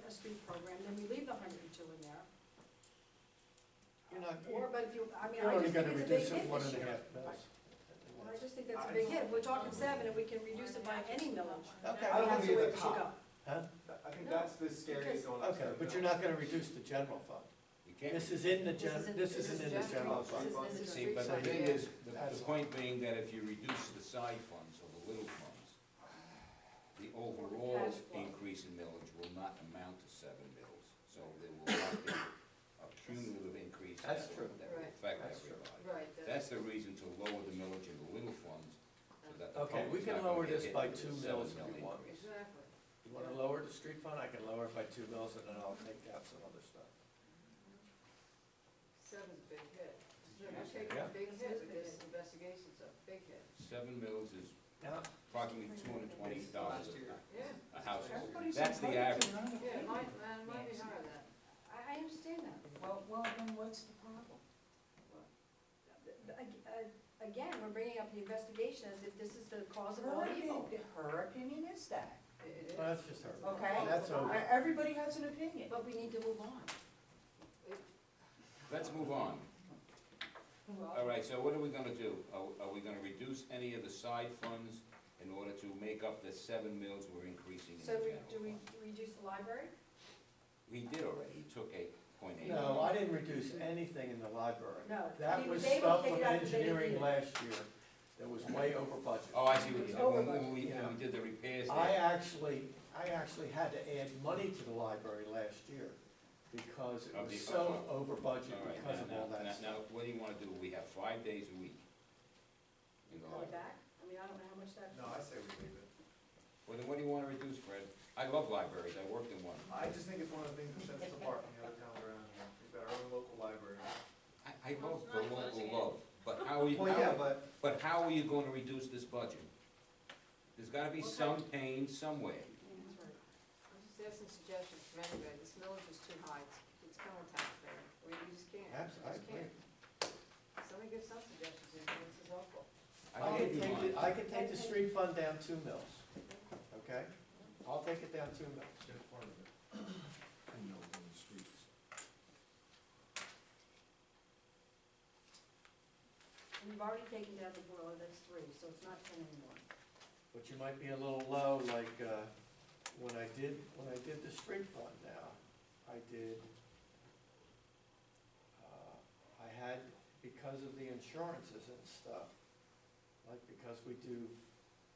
a street program, then we leave the 102 in there. You're not, But if you, I mean, you're I only just think gonna it's a big reduce it hit one this and a year. half mils. Well, I just think that's a big hit. If we're talking 7 and we can reduce it by any millage, Okay, I don't that's think the way it's we a should go. top. huh? I think that's the scariest going up. Okay, but you're not gonna reduce the general fund. You can't. This is in the This isn't in the general This fund. isn't in the See, street but the side. thing is, That's- the point being that if you reduce the side funds or the little funds, the overall Cash flow. increase in millage will not amount to 7 mills. So there will not be a cumulative increase That's that true. will Right. affect That's true. everybody. Right. That's the reason to lower the millage in the little funds, so that the Okay, we public's can not gonna lower get this hit by with a 2 7 mills if mil you want. increase. Exactly. You wanna lower the street fund, I can lower it by 2 mils and then I'll take out some other stuff. 7's a big hit. You're taking Yeah. a big hit with this investigation's a big hit. 7 mills is Now, approximately $220 Yeah. a household. Everybody's That's the entitled to average. their own Yeah, opinion. might be higher than that. I understand that. Well, then what's the problem? Again, we're bringing up the investigation as if this is the cause of Her all evil. opinion is that, It is. well, that's just her. okay? That's over. Everybody has an opinion. But we need to move on. Let's move on. All right, so what are we gonna do? Are we gonna reduce any of the side funds in order to make up the 7 mills we're increasing in the So general do we fund? reduce the library? We did already, he took 8.8. No, I didn't reduce anything in the library. No. That He was was able to stuff take from it out of the engineering bid. last year that was way over budget. Oh, I see what you Over said, budget. when we did the repairs I there. actually had to add money to the library last year because it Of was the- so over budget All right, because of all that now, stuff. what do you wanna do? We have 5 days a week in the Call it library. back? I mean, I don't know how much that. No, I say we leave it. Well, then what do you wanna reduce, Fred? I love libraries, I worked in one. I just think it's one of the things that sets us apart from the other towns around here. We've got our own local library. I love the local love, but how are you, Well, yeah, but how are you gonna reduce this budget? There's gotta be some pain somewhere. That's right. I'm just asking suggestions from anybody. This millage is too high. It's killing taxpayer. We just can't. Abs- I We just agree. can't. Somebody give some suggestions, and this is helpful. I gave you mine. I can take the street fund down 2 mils, okay? I'll take it down 2 mils. That's part of it. You know, on the streets. We've already taken down the boiler, that's 3, so it's not 10 anymore. But you might be a little low, like, when I did the street fund now, I did, I had, because of the insurances and stuff, like because we do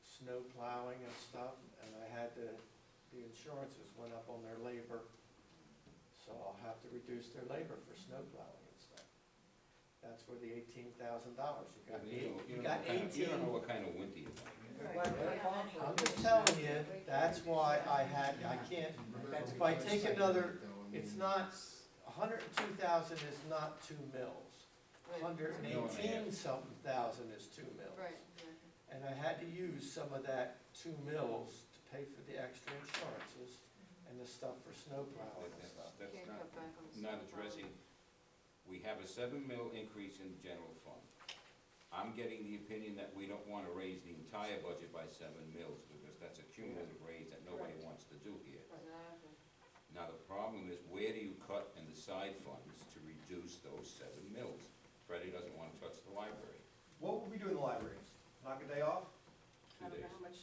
snow plowing and stuff, and I had the insurances went up on their labor, so I'll have to reduce their labor for snow plowing and stuff. That's where the $18,000, you got 18. You don't know what kind of winter you're gonna get. I'm just telling you, that's why I can't, if I take another, it's not, 102,000 is not 2 mills. 118 something thousand is 2 mills. Right. And I had to use some of that 2 mills to pay for the extra insurances and the stuff for snow plowing and stuff. That's Can't not, cut back on the not stuff. addressing, we have a 7 mil increase in the general fund. I'm getting the opinion that we don't wanna raise the entire budget by 7 mils, because that's a cumulative raise that nobody Correct. wants to do here. Exactly. Now, the problem is, where do you cut in the side funds to reduce those 7 mils? Freddie doesn't wanna touch the library. what would we do in the library? Knock a day off? I 2 don't know days. how much,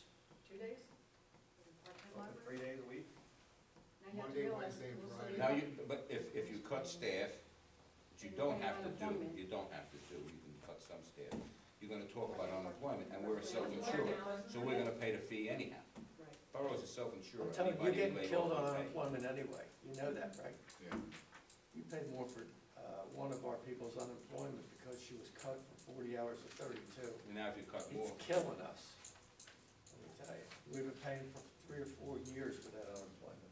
2 days? Part-time library? 3 days a week? Now you have to Monday, realize Wednesday, and we'll Friday. see- Now, but if you cut staff, which you And don't you're have to do, unemployment. you don't have to do, you can cut some staff. You're gonna talk about unemployment, and we're self-insured, so we're gonna pay the fee anyhow. Right. Boroughs is self-insured. I'm telling you, you're Anybody getting laid killed off on will pay. unemployment anyway, you know that, right? Yeah. You pay more for one of our people's unemployment because she was cut from 40 hours to 32. And now if you cut more, It's killing us, let me tell you. We've been paying for 3 or 4 years for that unemployment.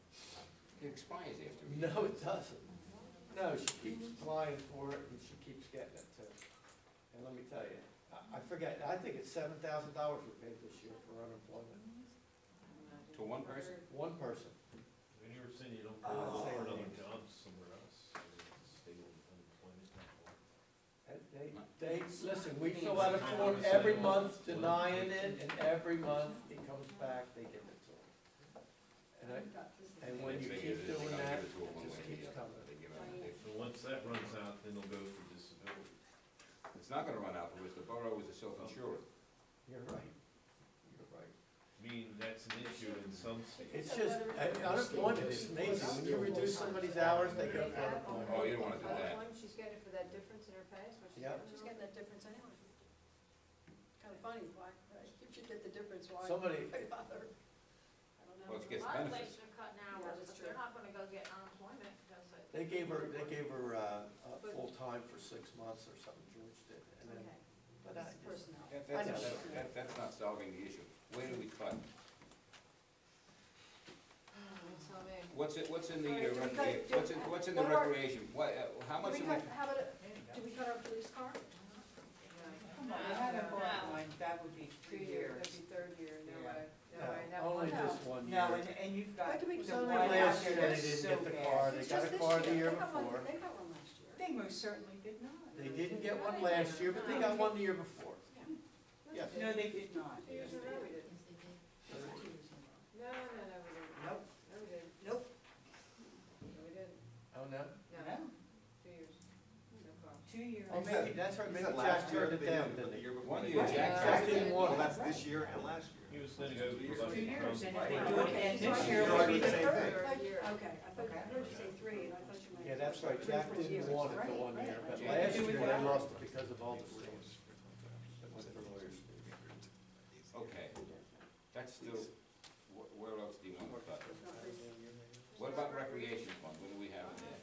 it expires after a year. No, it doesn't. No, she keeps applying for it and she keeps getting it too. And let me tell you, I forget, I think it's $7,000 we paid this year for unemployment. To one person? One person. Have you ever seen you don't Oh. for another job somewhere else? Stable unemployment. Listen, we fill out a form every month denying it, and every month it comes back, they give it to them. And when you keep doing self-insured. You're right, you're right. I mean, that's an issue in some states. It's just, unemployment is amazing, when you reduce somebody's hours, they go for unemployment. Oh, you don't wanna do that. Unemployment, she's getting for that difference in her pay, is what she's Yep. getting? She's getting that difference anyway. Kinda funny, why, if you get the difference, why? Somebody- why bother? I don't know. Well, it A gets lot of benefits. places are cutting Yeah, hours, that's but true. they're not gonna go get unemployment because it. They gave her, full-time for 6 months or something, George did, and then, Okay, but I that's just, personnel. That's, I know. that's not solving the issue. Where do we cut? Tell me. What's in the, All right, do we recre- cut- what's in the what are- recreation? What, how much Do do we we? cut, how about, do we cut our police car? Come on, you haven't No. bought one, that would be 2 3 years, years. that'd be third year, no Yeah. way, no no, way, not only one. this one year. No, and you've got. Why do we- the So Only one why last out year there they that's didn't so get the bad. car, they It's got just a this car the year They got one- before. They got one last year. They most certainly did not. They didn't get one last year, but they got one the year before. Yes. No, they did not. 2 years in a row we did. Two years in a row. No, we didn't. Nope. No, we didn't. Nope. No, we didn't. Oh, no? No, No, 2 years, no car. 2 years. Oh, maybe, that's right, He maybe said Jack last year, turned it they down, didn't, but didn't the he? year before. One they year, did. Jack didn't want Well, it. that's this year and last year. He was letting go for 2 years, and if Right. they do it again Okay, this so year, you're it'll be the arguing the same third. thing. Like, okay, I thought, Okay. I heard you say three, and I thought you meant. Yeah, that's right, Jack three, 4 didn't years. want it the Right, one right, year, but right. last Do year it they without- lost it because of all the things that went for lawyers. Okay, that's still, where else do you want to cut? It's not this. What about recreation fund? What do we have in there?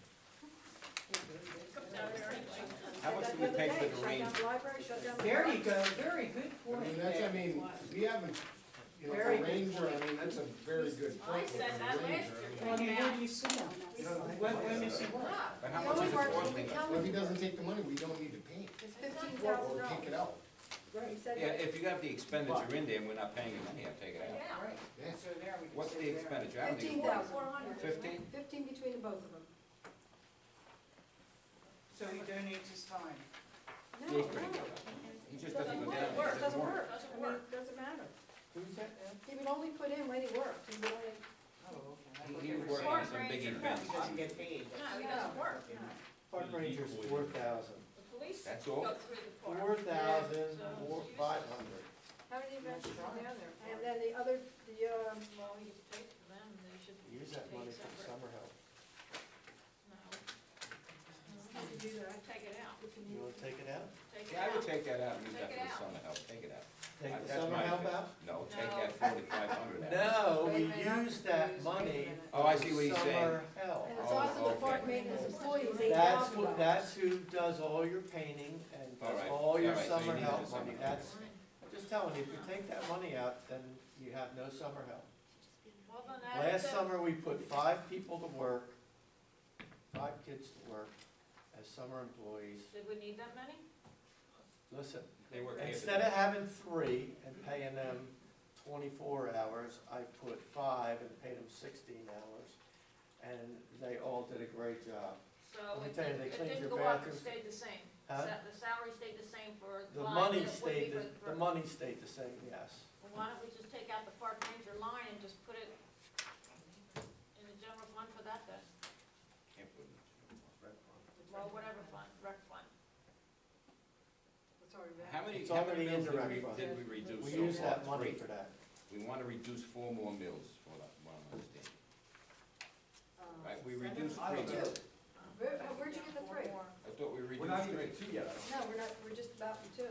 Comes out there anyway. How much Shut do we down the pay other for day, the shut range? down the library, shut down the. There you parks. go, very good I point mean, that's, I there. mean, we haven't, you know, Very for good Ranger, I point. mean, that's a very good I point with said that the last Ranger. year. Well, I mean, where do you see him? When does he work? But how He much only is it works when costing we us? tell Well, if he him to. doesn't take the money, we don't need to pay it, It's $15,000. or take it out. He said Yeah, that. if you got the expenditure in there and we're not paying him money, I'll take it out. Yeah. Right, Yeah. so there we can What's say the there. expenditure? I don't think- 15,000. 15? 15 between the both of them. So he donates his time. No, He's pretty no. good. He just doesn't go down. It He doesn't work. work. Doesn't I mean, work. it doesn't matter. Who's that? He would only put in when he worked. He would only, Oh, okay. He was working on some big events. He doesn't get paid. No, he doesn't work. no. Park Ranger's 4,000. The police That's go all? through the park. 4,500. How many events you down there? And then the other, Well, he gets paid for them, they should. Use that pay money for separate. summer help. No. how do you do that? Take it out, If you You need. wanna take it out? take it Yeah, I would out. take that out and use that Take for it the out. summer help. Take it out. Take the That's summer my help opinion. out? No, take No. that 4,500 out. No, Wait a we minute, I'm use that confused. money Wait a minute. Oh, I see what he's for saying. summer help. And it's Oh, also the park okay. maintenance employees, That's $8,000. what, that's who does all your painting and All does right, all your all right, so you summer need help the summer money. help. That's, I'm just telling you, if you take that money out, then you have no summer help. Well, then add Last it to- summer, we put 5 people to work, 5 kids to work as summer employees. Did we need that many? Listen, They work half the instead of day. having 3 and paying them 24 hours, I put 5 and paid them 16 hours. And they all did a great job. So Let me it tell you, they didn't, it cleaned didn't your go up, it bathrooms. stayed the same. Huh? The salary stayed the same for The line money than it would be stayed, for- the money stayed the same, yes. Well, why don't we just take out the park ranger line and just put it in the general fund for that then? Can't put it Well, whatever fund, rec fund. It's already in. there. How many, It's how many already mills in the rec fund. did we reduce We so use far? that money 3. for that. We wanna reduce 4 more mills, for what I'm understanding. Right, we reduced I 3 don't mills. Where'd you get the 3? I thought we We're not reduced even 3. at 2 yet, I don't No, we're not, we're just about to 2.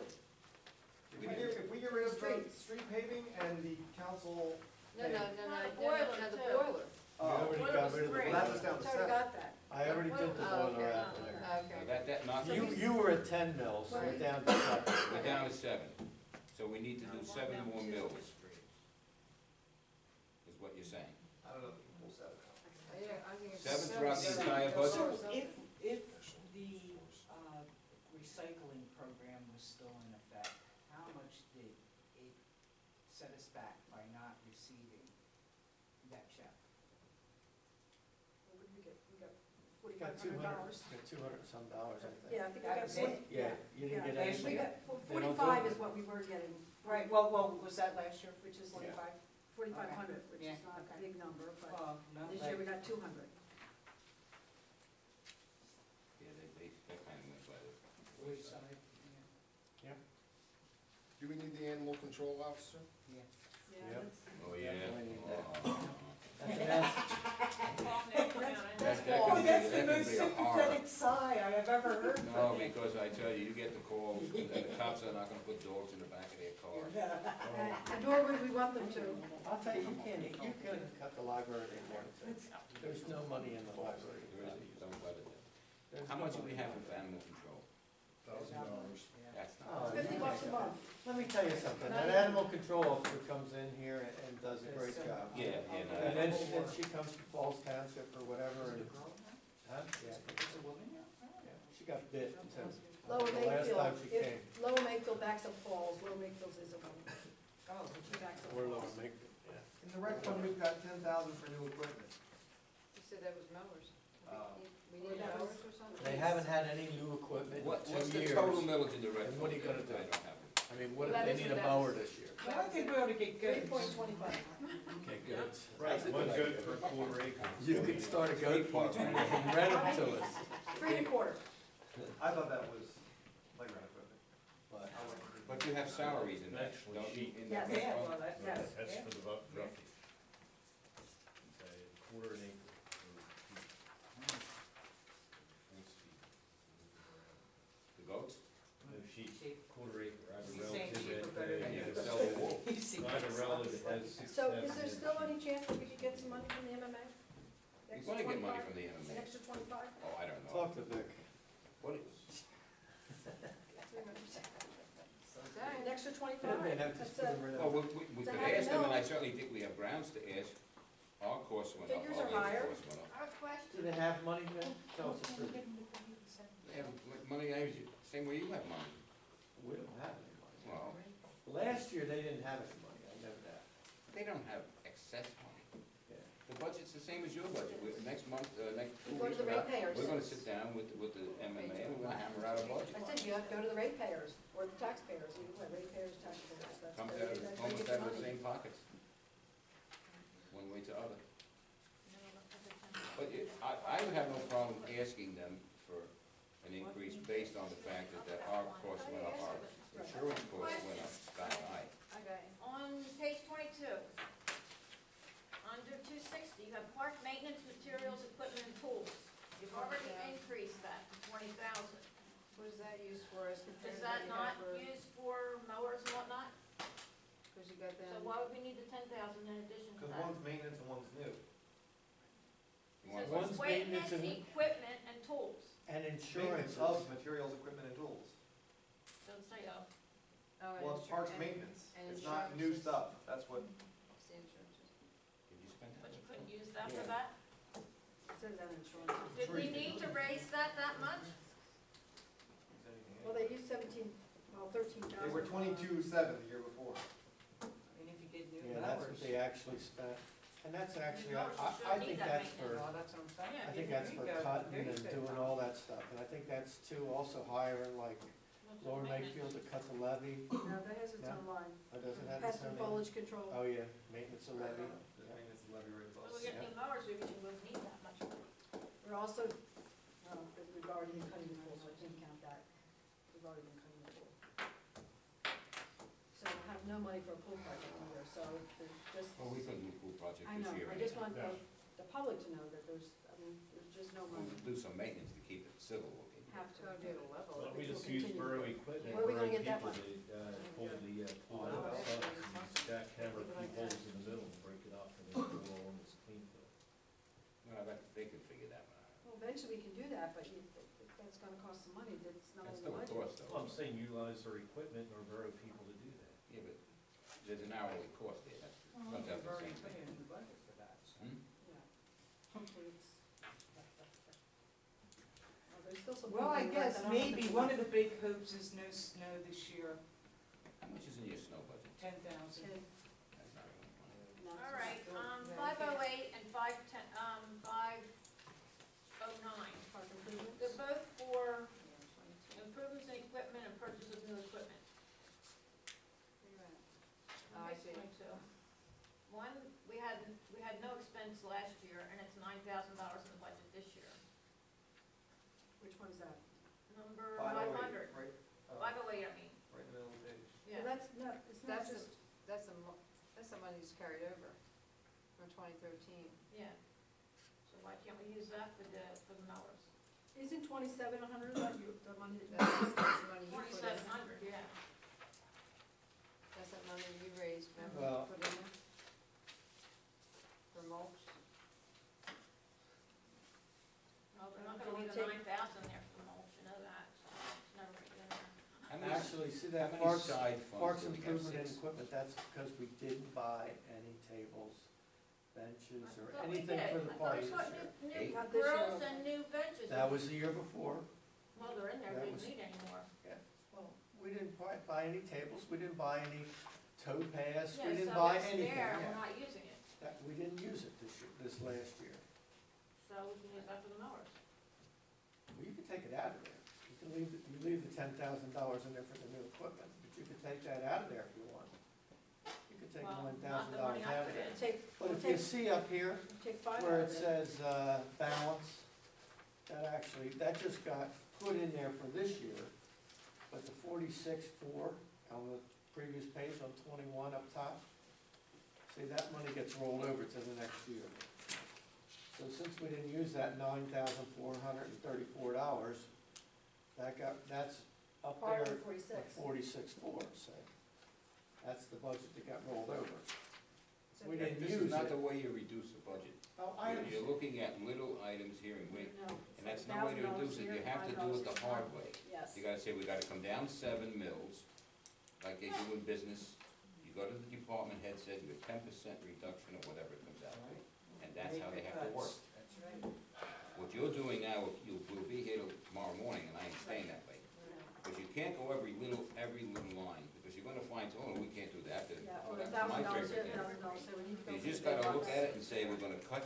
If we get rid of the Streets. street paving and the council, No, no, no, no, Not the no, boiler, no, the too. boiler. We already What got was rid of the three? well, that boiler. was down to It's already 7. got that. I already did the Oh, boiler okay. out there. Okay. That not, So You were at 10 mills, Well, we're we- down to 7. we're down to 7. So we need to do No, 7 down more to mills, 2. is what you're saying. I don't know if we can pull 7 out. Yeah, I think it's 7 throughout the entire budget? So if the recycling program was still in effect, how much did it set us back by not receiving that check? What did we get? We got We got 200, $4,500. got 200 some dollars, I think. Yeah, I think we That got was 40. it? Yeah, you didn't get Yeah, anything. we got They don't do 45 it. is what we were getting. Right, well, was that last year? Which is Yeah. 4,500, which Yeah, is not a okay. big number, but Well, no, this year we got 200. Yeah, they kinda went by the Wayside, wayside. yeah. we need the animal control officer? Yeah, Yep. that's, Oh, yeah. Definitely need that. Oh. That's- that's That all. could be- That's the that could most be a horror. sympathetic sigh I have ever heard from No, you. because I tell you, you get the calls, and the cops are not gonna put dogs in the back of their car. And nor would we want them to. I'll tell you, you can cut the library if you wanted to. There's no money in the library. There isn't, don't let it. There's How no much do we money. have for animal control? $1,000. That's Oh, not. $50 a month. Let me tell you something, that animal control officer comes in here and does a great job. Yeah, yeah, no, And that's- then she comes from Falls Township or whatever, and, huh? Yeah, she got bit, too. Lower The last Makefield, time she came. if Lower Makefield backs up Falls, Lower Makefield is a one. Oh, She backs up We're Falls. Lower Makefield, yeah. In the rec fund, we've got 10,000 for new equipment. You said that was mowers. We Well, need that mowers was- or something? They haven't had any new equipment What, in what's 2 the years. total millage in the rec? And what are you fund? gonna do? I don't have it. I mean, what if That they is need what a that mower is. this year? Well, I think we ought to get good. 3.25. Okay, good. Right, one good per quarter acre. You could start a goat farm and rent them to us. 3.25. I thought that was playground equipment. But I wasn't- But you have salaries in that, Actually, don't you? she- in that Yes. rec Yeah, fund? well, that's, Yes. That's yeah. for the roughie. It's a quarter an acre for sheep. Nice sheep. The goats? No sheep, Sheep. quarter acre. I have a He's saying relative sheep are that, better And you than can sell the wool. You see, I have a relative that has 6, So 7 is there still any chance that we could get some money from the MMA? You're gonna get money from the An MMA. extra 25? Oh, I don't know. talk to Vic. What, An extra 25? They'd have to That's split a- them right well, out. we It's a could half a ask them, and I million. certainly think we have grounds to ask. Our costs went up, Figures our are labor higher. costs went up. I have a question. Do they have money, Vic? Tell us the truth. They have money, same way you have money. We don't have any money. Well, Last year, they didn't have any money, I know that. they don't have excess money. Yeah. The budget's the same as your budget. Next month, next 2 Go to weeks the from now, ratepayers. we're gonna sit down with the MMA and we're gonna hammer out a budget. I said you have to go to the ratepayers or the taxpayers, either way, ratepayers, taxpayers, that's Comes where out, you- that's where you almost get out your of the money. same pockets. One way to other. But I would have no problem asking them for an increase based on the fact that our costs went up, our insurance costs went up sky high. Okay. On page 22, under 260, you have park maintenance, materials, equipment, and tools. You've already increased that to 20,000. What is that used for as compared Is to what that you not have for, used for mowers and whatnot? cause you got So them, why would we need the 10,000 in addition to Because that? one's maintenance and one's new. You want- It One's says maintenance, maintenance equipment, and tools. And Maintenance insurances. of materials, equipment, and tools. Doesn't say, oh, and Well, it's parks and- maintenance. and It's not new insurances. stuff. That's what, It's the insurances. Did you spend but that? you couldn't use that for Yeah. that? It says that in insurance. Did we need to raise that much? is anything. Well, they used 13,000. They were 22.7 the year before. I mean, if you did new Yeah, that's what mowers. they actually spent. And that's actually, Mowers I shouldn't think need that that's maintenance. for, Well, that's what I'm saying. Yeah. I think There that's you for go. cutting There you and go, doing Tom. all that stuff. And I think that's too, also hiring like What's the Lower maintenance? Makefield to cut the levee. No, that has its No. own line. Or does it have Pest its and own name? foliage control. Oh, yeah, maintenance of levee. The maintenance levy rate When was. we get new mowers, we wouldn't need that much money. We're also, we've already been cutting the pool, so I can't count that. We've already been cutting the pool. So I have no money for a pool project in here, so there's just, Well, we couldn't do pool project I know, this year I just anyhow. want the public to know that there's, I mean, there's just no money. We'll do some maintenance to keep it civil looking. Have It's to. gonna be at a level. Well, we Which just will use continue. borough equipment, Where are we gonna borough get that people money? to, pull the pool out of stuff, and jackhammer a few holes in the middle and break it up, and then pull it all in this clean fill. Well, they could figure that one out. Well, eventually we can do that, but that's gonna cost some money, that's not That's in the still a budget. cost Well, though. I'm saying utilize our equipment and our borough people to do that. Yeah, but there's an hourly cost there, that's, comes out We've the already same put thing. in the budget for that, so. Hmm? Yeah. Hopefully it's. Well, there's still some. Well, I people that guess don't have maybe to- one of the big hopes is no snow this year, How much is in your snow budget? 10,000. Okay, That's not enough money. no, All right, it's- 508 and 509. Park improvements. They're both for improvements in equipment and purchase of new equipment. Oh, I see. 22. One, we had no expense last year, and it's $9,000 in the budget this year. Which one's that? Number 508, 500, Right, 508, I mean, right in the middle of the page. yeah. Well, that's, no, that's the money that's carried over from 2013. Yeah. So why can't we use that for the mowers? Isn't 2,700 the money that That's the money you put in. 2,700, yeah. That's that money you raised, remember, Well- you put in there? For mulch? Well, they're not gonna leave the 9,000 there for the mulch, you know that, so it's never gonna get in there. How many- Actually, see how that many parks, side funds parks do we have? improvement and 6? equipment, that's because we didn't buy any tables, benches, I or thought we anything did. for the I thought parks we this put year. new Eight? Not this year. grills and new benches. That was the year before. Well, they're in there, that we was- didn't need anymore. Well, we didn't buy any tables, we didn't buy any tow paths, we Yeah, didn't so buy it's anything, there, and yeah. we're not using it, We didn't use it this last year. so we can use that for the mowers. Well, you can take it out of there. You leave the $10,000 in there for the new equipment, but you could take that out of there if you want. You could take Well, $1,000 not the money I out of put there. in. But if you see up here, Take 5 out where of it it. says, balance, that just got put in there for this year. But the 46,400 on the previous page on 21 up top, see, that money gets rolled over to the next year. So since we didn't use that $9,434, that's up Part there of the 46. at 46,400, so that's the budget that got rolled over. We didn't This use is not the it. way you reduce the budget. Oh, You're looking at little items here and No, and it's that's no way to $1,000 reduce it, here, you have to do $5 it the here. hard way. Yes. You gotta say, we gotta come down 7 mills, like they do in business. You go to the department head, said you have 10% reduction or whatever it comes out to, and that's how they have to work. That's right. What you're doing now, we'll be here till tomorrow morning, and I ain't staying that late. Because you can't go every little line, because you're gonna find, oh, we can't do that, Yeah, oh, well, that's my $1,000 favorite here, thing. $1,000, so we need to go. You for just the big gotta look bucks. at it and say, we're gonna cut